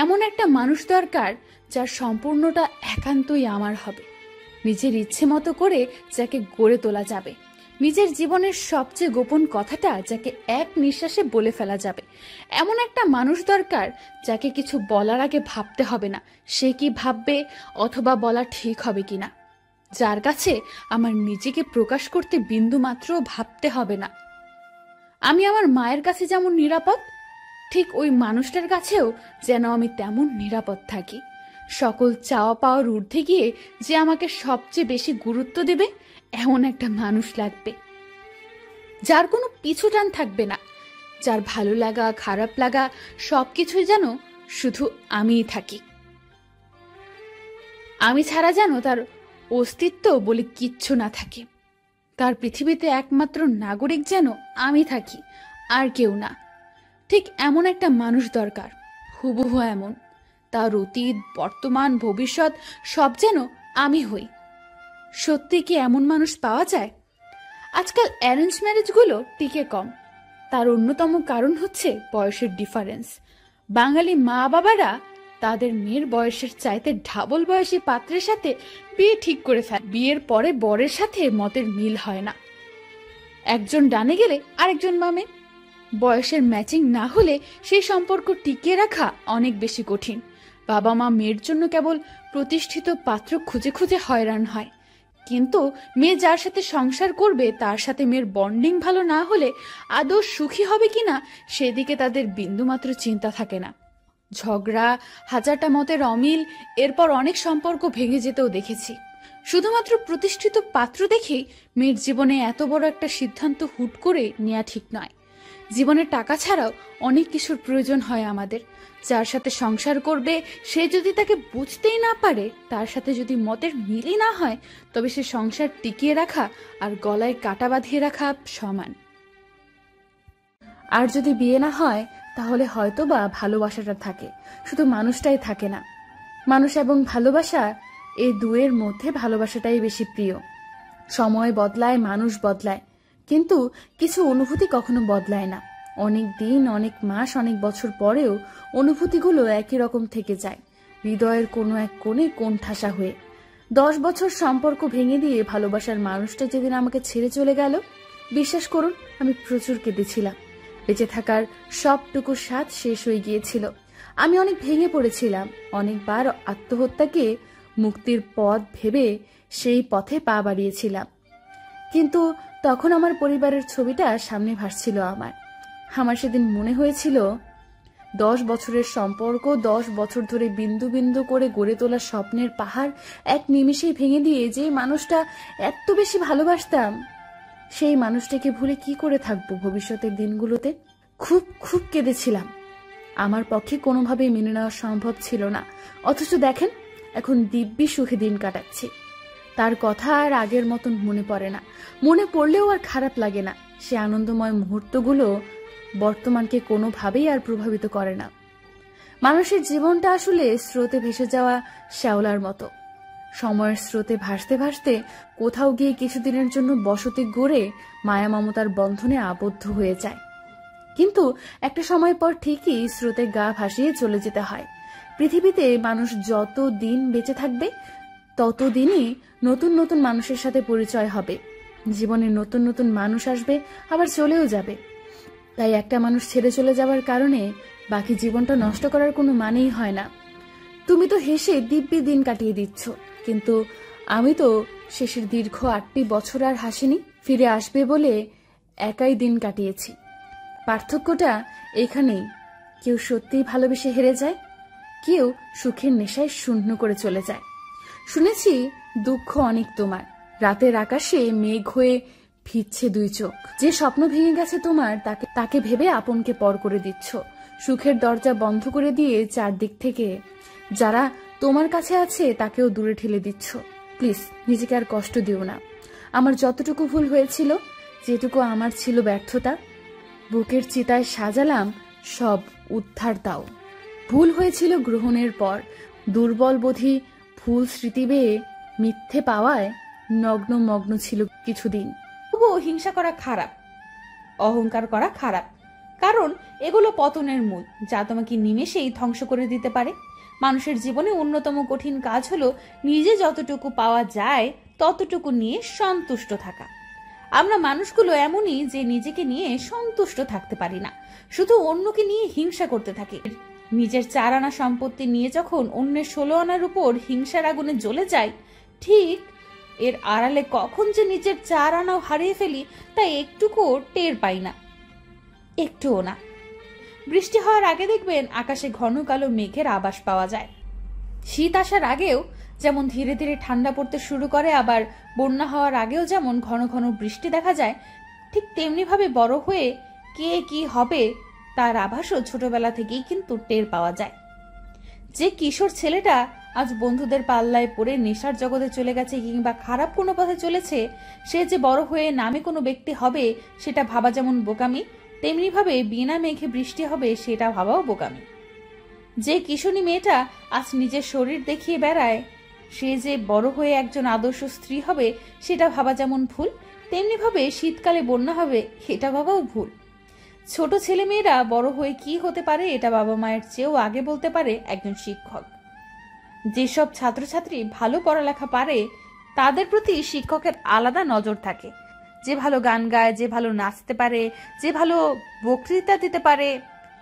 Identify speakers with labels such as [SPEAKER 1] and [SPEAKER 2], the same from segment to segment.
[SPEAKER 1] এমন একটা মানুষ দরকার যার সম্পূর্ণটা একান্তই আমার হবে, নিজের ইচ্ছে মতো করে যাকে গড়ে তোলা যাবে, নিজের জীবনের সবচেয়ে গোপন কথাটা যাকে এক নিঃশ্বাসে বলে ফেলা যাবে। এমন একটা মানুষ দরকার যাকে কিছু বলার আগে ভাবতে হবে না সে কি ভাববে অথবা বলা ঠিক হবে কিনা, যার কাছে আমার নিজেকে প্রকাশ করতে বিন্দু মাত্র ভাবতে হবে না। আমি আমার মায়ের কাছে যেমন নিরাপদ, ঠিক ওই মানুষটার কাছেও যেন আমি তেমন নিরাপদ থাকি। সকল চাওয়া পাওয়ার ঊর্ধ্বে গিয়ে যে আমাকে সবচেয়ে বেশি গুরুত্ব দেবে এমন একটা মানুষ লাগবে, যার কোনো পিছু টান থাকবে না, যার ভালো লাগা খারাপ লাগা সবকিছুই যেন শুধু আমিই থাকি। আমি ছাড়া যেন তার অস্তিত্ব বলে কিচ্ছু না থাকে। তার পৃথিবীতে একমাত্র নাগরিক যেন আমি থাকি, আর কেউ না। ঠিক এমন একটা মানুষ দরকার, হুবহু এমন। তার অতীত বর্তমান ভবিষ্যৎ সব যেন আমি হই। সত্যি কি এমন মানুষ পাওয়া যায়? আজকাল অ্যারেঞ্জ ম্যারেজগুলো টিকে কম। তার অন্যতম কারণ হচ্ছে বয়সের ডিফারেন্স। বাঙালি মা বাবারা তাদের মেয়ের বয়সের চাইতে ডাবল বয়সী পাত্রের সাথে বিয়ে ঠিক করে ফেলে। বিয়ের পরে বরের সাথে মতের মিল হয় না, একজন ডানে গেলে আরেকজন বামে। বয়সের ম্যাচিং না হলে সেই সম্পর্ক টিকিয়ে রাখা অনেক বেশি কঠিন। বাবা মা মেয়ের জন্য কেবল প্রতিষ্ঠিত পাত্র খুঁজে খুঁজে হয়রান হয়, কিন্তু মেয়ে যার সাথে সংসার করবে তার সাথে মেয়ের বন্ডিং ভালো না হলে আদৌ সুখী হবে কিনা সেদিকে তাদের বিন্দুমাত্র চিন্তা থাকে না। ঝগড়া, হাজারটা মতের অমিল, এরপর অনেক সম্পর্ক ভেঙে যেতেও দেখেছি। শুধুমাত্র প্রতিষ্ঠিত পাত্র দেখেই মেয়ের জীবনে এত বড় একটা সিদ্ধান্ত হুট করে নেওয়া ঠিক নয়। জীবনে টাকা ছাড়াও অনেক কিছুর প্রয়োজন হয় আমাদের। যার সাথে সংসার করবে সে যদি তাকে বুঝতেই না পারে, তার সাথে যদি মতের মিলই না হয়, তবে সে সংসার টিকিয়ে রাখা আর গলায় কাটা বাঁধিয়ে রাখা সমান। আর যদি বিয়ে না হয় তাহলে হয়তো বা ভালোবাসাটা থাকে, শুধু মানুষটাই থাকে না। মানুষ এবং ভালোবাসা এই দুয়ের মধ্যে ভালোবাসাটাই বেশি প্রিয়। সময় বদলায়, মানুষ বদলায়, কিন্তু কিছু অনুভূতি কখনো বদলায় না। অনেক দিন, অনেক মাস, অনেক বছর পরেও অনুভূতিগুলো একই রকম থেকে যায়, হৃদয়ের কোনো এক কোণে কোণঠাসা হয়ে। 10 বছর সম্পর্ক ভেঙে দিয়ে ভালোবাসার মানুষটা যেদিন আমাকে ছেড়ে চলে গেল, বিশ্বাস করুন আমি প্রচুর কেঁদেছিলাম। বেঁচে থাকার সবটুকু স্বাদ শেষ হয়ে গিয়েছিল। আমি অনেক ভেঙে পড়েছিলাম, অনেকবার আত্মহত্যাকে মুক্তির পথ ভেবে সেই পথে পা বাড়িয়েছিলাম। কিন্তু তখন আমার পরিবারের ছবিটা সামনে ভাসছিল। আমার সেদিন মনে হয়েছিল 10 বছরের সম্পর্ক, 10 বছর ধরে বিন্দু বিন্দু করে গড়ে তোলা স্বপ্নের পাহাড় এক নিমিষেই ভেঙে দিয়ে যে মানুষটা এত বেশি ভালোবাসতাম, সেই মানুষটাকে ভুলে কি করে থাকবো ভবিষ্যতের দিনগুলোতে। খুব খুব কেঁদেছিলাম। আমার পক্ষে কোনোভাবেই মেনে নেওয়া সম্ভব ছিল না। অথচ দেখেন, এখন দিব্যি সুখে দিন কাটাচ্ছি। তার কথা আর আগের মতন মনে পড়ে না, মনে পড়লেও আর খারাপ লাগে না। সে আনন্দময় মুহূর্তগুলো বর্তমানকে কোনোভাবেই আর প্রভাবিত করে না। মানুষের জীবনটা আসলে স্রোতে ভেসে যাওয়া শ্যাওলার মতো। সময়ের স্রোতে ভাসতে ভাসতে কোথাও গিয়ে কিছুদিনের জন্য বসতি গড়ে মায়া মমতার বন্ধনে আবদ্ধ হয়ে যায়, কিন্তু একটা সময় পর ঠিকই স্রোতে গা ভাসিয়ে চলে যেতে হয়। পৃথিবীতে মানুষ যত দিন বেঁচে থাকবে ততদিনই নতুন নতুন মানুষের সাথে পরিচয় হবে। জীবনে নতুন নতুন মানুষ আসবে, আবার চলেও যাবে। তাই একটা মানুষ ছেড়ে চলে যাওয়ার কারণে বাকি জীবনটা নষ্ট করার কোনো মানেই হয় না। তুমি তো হেসে দিব্যি দিন কাটিয়ে দিচ্ছ, কিন্তু আমি তো শেষের দীর্ঘ 8টি বছর আর হাসিনি। ফিরে আসবে বলে একাই দিন কাটিয়েছি। পার্থক্যটা এখানেই, কেউ সত্যিই ভালোবেসে হেরে যায়, কেউ সুখের নেশায় শূন্য করে চলে যায়। শুনেছি দুঃখ অনেক তোমার, রাতের আকাশে মেঘ হয়ে ভিজছে 2 চোখ। যে স্বপ্ন ভেঙে গেছে তোমার, তাকে ভেবে আপনকে পর করে দিচ্ছ। সুখের দরজা বন্ধ করে দিয়ে চারদিক থেকে যারা তোমার কাছে আছে তাকেও দূরে ঠেলে দিচ্ছ। প্লিজ নিজেকে আর কষ্ট দিও না। আমার যতটুকু ভুল হয়েছিল, যেটুকু আমার ছিল ব্যর্থতা, বুকের চিতায় সাজালাম সব, উদ্ধার দাও। ভুল হয়েছিল গ্রহণের পর, দুর্বল বোধি ভুল স্মৃতি বেয়ে মিথ্যে পাওয়ায় নগ্ন মগ্ন ছিল কিছুদিন।
[SPEAKER 2] তবুও হিংসা করা খারাপ, অহংকার করা খারাপ, কারণ এগুলো পতনের মূল, যা তোমাকে নিমেষেই ধ্বংস করে দিতে পারে। মানুষের জীবনে অন্যতম কঠিন কাজ হলো নিজে যতটুকু পাওয়া যায় ততটুকু নিয়ে সন্তুষ্ট থাকা। আমরা মানুষগুলো এমনই যে নিজেকে নিয়ে সন্তুষ্ট থাকতে পারি না, শুধু অন্যকে নিয়ে হিংসা করতে থাকি। নিজের 4 আনা সম্পত্তি নিয়ে যখন অন্যের 16 আনার উপর হিংসার আগুনে জ্বলে যায়, ঠিক এর আড়ালে কখন যে নিজের 4 আনাও হারিয়ে ফেলি তা একটুকুও টের পাই না, একটুও না। বৃষ্টি হওয়ার আগে দেখবেন আকাশে ঘন কালো মেঘের আভাস পাওয়া যায়। শীত আসার আগেও যেমন ধীরে ধীরে ঠান্ডা পড়তে শুরু করে, আবার বন্যা হওয়ার আগেও যেমন ঘন ঘন বৃষ্টি দেখা যায়, ঠিক তেমনি ভাবে বড় হয়ে কে কি হবে তার আভাসও ছোটবেলা থেকেই কিন্তু টের পাওয়া যায়। যে কিশোর ছেলেটা আজ বন্ধুদের পাল্লায় পড়ে নেশার জগতে চলে গেছে কিংবা খারাপ কোনো পথে চলেছে, সে যে বড় হয়ে নামে কোনো ব্যক্তি হবে সেটা ভাবা যেমন বোকামি, তেমনি ভাবে বিনা মেঘে বৃষ্টি হবে সেটা ভাবাও বোকামি। যে কিশোরী মেয়েটা আজ নিজের শরীর দেখিয়ে বেড়ায়, সে যে বড় হয়ে একজন আদর্শ স্ত্রী হবে সেটা ভাবা যেমন ভুল, তেমনি ভাবে শীতকালে বন্যা হবে এটা ভাবাও ভুল। ছোট ছেলে মেয়েরা বড় হয়ে কি হতে পারে এটা বাবা মায়ের চেয়েও আগে বলতে পারে একজন শিক্ষক। যেসব ছাত্রছাত্রী ভালো পড়ালেখা পারে তাদের প্রতি শিক্ষকের আলাদা নজর থাকে। যে ভালো গান গায়, যে ভালো নাচতে পারে, যে ভালো বক্তৃতা দিতে পারে,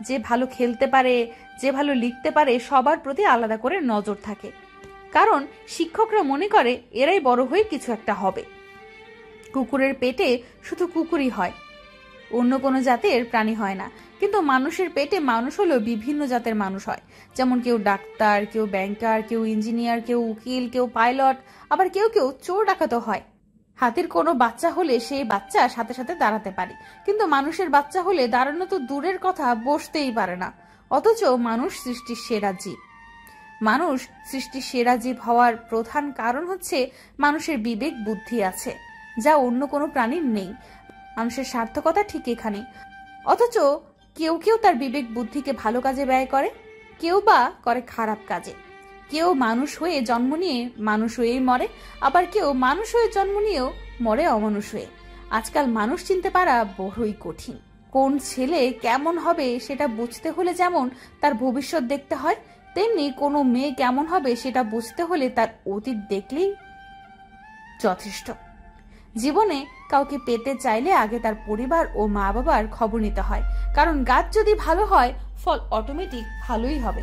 [SPEAKER 2] যে ভালো খেলতে পারে, যে ভালো লিখতে পারে, সবার প্রতি আলাদা করে নজর থাকে। কারণ শিক্ষকরা মনে করে এরাই বড় হয়ে কিছু একটা হবে। কুকুরের পেটে শুধু কুকুরই হয়, অন্য কোনো জাতের প্রাণী হয় না। কিন্তু মানুষের পেটে মানুষ হলেও বিভিন্ন জাতের মানুষ হয়। যেমন কেউ ডাক্তার, কেউ ব্যাংকার, কেউ ইঞ্জিনিয়ার, কেউ উকিল, কেউ পাইলট, আবার কেউ কেউ চোর ডাকাতও হয়। হাতির কোনো বাচ্চা হলে সেই বাচ্চা সাথে সাথে দাঁড়াতে পারে, কিন্তু মানুষের বাচ্চা হলে দাঁড়ানো তো দূরের কথা, বসতেই পারে না। অথচ মানুষ সৃষ্টির সেরা জীব। মানুষ সৃষ্টির সেরা জীব হওয়ার প্রধান কারণ হচ্ছে মানুষের বিবেক বুদ্ধি আছে, যা অন্য কোনো প্রাণীর নেই। মানুষের সার্থকতা ঠিক এখানে। অথচ কেউ কেউ তার বিবেক বুদ্ধিকে ভালো কাজে ব্যয় করে, কেউ বা করে খারাপ কাজে। কেউ মানুষ হয়ে জন্ম নিয়ে মানুষ হয়েই মরে, আবার কেউ মানুষ হয়ে জন্ম নিয়েও মরে অমানুষ হয়ে। আজকাল মানুষ চিনতে পারা বড়ই কঠিন। কোন ছেলে কেমন হবে সেটা বুঝতে হলে যেমন তার ভবিষ্যৎ দেখতে হয়, তেমনি কোনো মেয়ে কেমন হবে সেটা বুঝতে হলে তার অতীত দেখলেই যথেষ্ট। জীবনে কাউকে পেতে চাইলে আগে তার পরিবার ও মা বাবার খবর নিতে হয়, কারণ গাছ যদি ভালো হয় ফল অটোমেটিক ভালোই হবে।